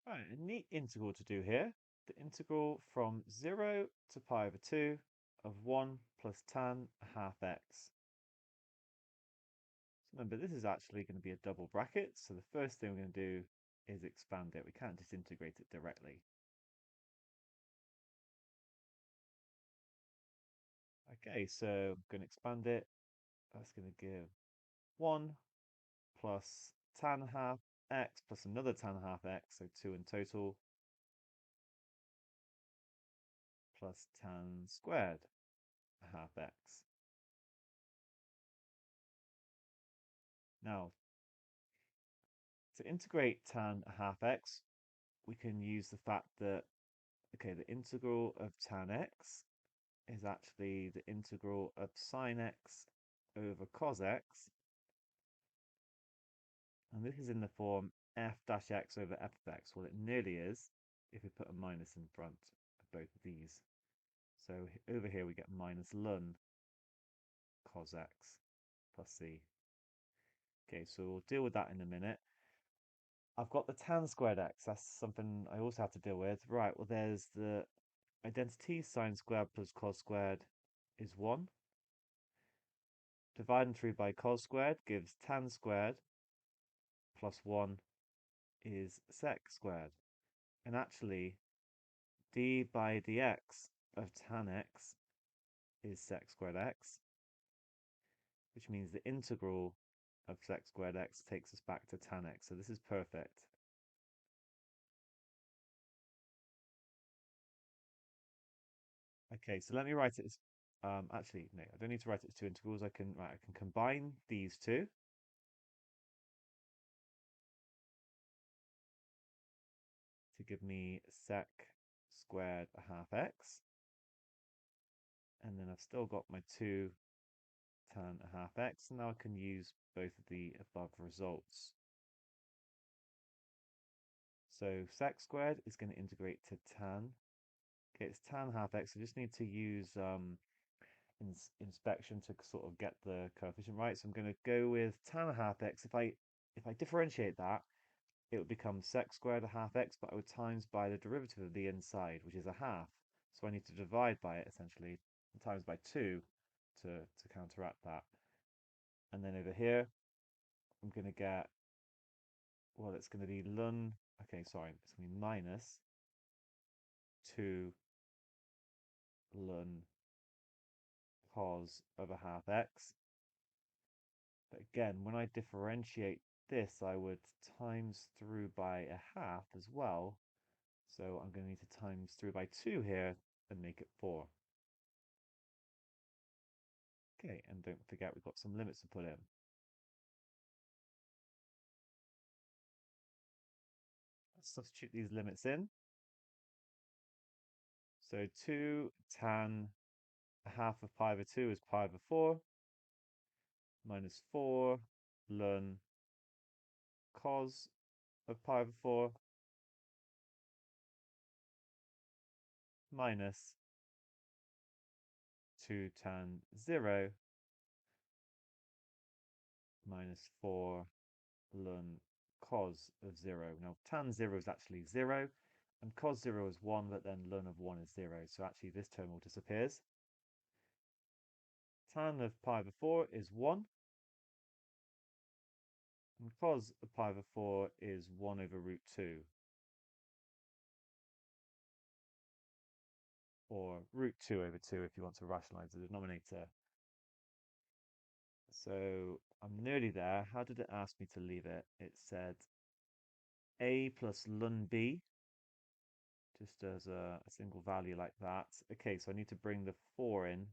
Right, a neat integral to do here. The integral from 0 to pi over 2 of 1 plus tan half x. So remember, this is actually going to be a double bracket, so the first thing we're going to do is expand it. We can't just integrate it directly. Okay, so I'm going to expand it. That's going to give 1 plus tan half x plus another tan half x, so 2 in total, plus tan squared half x. Now, to integrate tan half x, we can use the fact that, okay, the integral of tan x is actually the integral of sine x over cos x. And this is in the form f dash x over f of x. Well, it nearly is if we put a minus in front of both of these. So over here we get minus ln cos x plus c. Okay, so we'll deal with that in a minute. I've got the tan squared x. That's something I also have to deal with. Right, well, there's the identity sine squared plus cos squared is 1. Dividing through by cos squared gives tan squared plus 1 is sec squared. And actually, d by dx of tan x is sec squared x, which means the integral of sec squared x takes us back to tan x. So this is perfect. Okay, so let me write it as, actually, no, I don't need to write it as two integrals. I can combine these two to give me sec squared half x. And then I've still got my 2 tan half x. And now I can use both of the above results. So sec squared is going to integrate to tan. Okay, it's tan half x. I just need to use inspection to sort of get the coefficient right. So I'm going to go with tan half x. If I differentiate that, it would become sec squared half x, but I would times by the derivative of the inside, which is a half. So I need to divide by it essentially, times by 2 to counteract that. And then over here, I'm going to get, well, it's going to be ln, okay, sorry, it's going to be minus 2 ln cos over half x. But again, when I differentiate this, I would times through by a half as well. So I'm going to need to times through by 2 here and make it 4. Okay, and don't forget we've got some limits to put in. Let's substitute these limits in. So 2 tan a half of pi over 2 is pi over 4, minus 4 ln cos of pi over 4, minus 2 tan 0 minus 4 ln cos of 0. Now tan 0 is actually 0, and cos 0 is 1, but then ln of 1 is 0. So actually this term all disappears. Tan of pi over 4 is 1, and cos of pi over 4 is 1 over root 2, or root 2 over 2 if you want to rationalize the denominator. So I'm nearly there. How did it ask me to leave it? It said a plus ln b, just as a single value like that. Okay, so I need to bring the 4 in.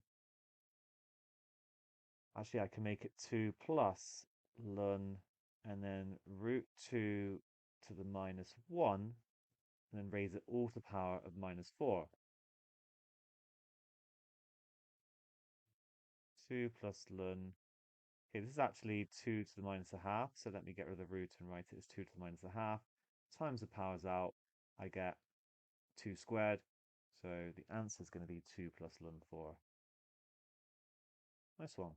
Actually, I can make it 2 plus ln and then root 2 to the minus 1, and then raise it all to the power of minus 4. 2 plus ln. Okay, this is actually 2 to the minus a half, so let me get rid of the root and write it as 2 to the minus a half. Times the powers out, I get 2 squared. So the answer is going to be 2 plus ln 4. Nice one.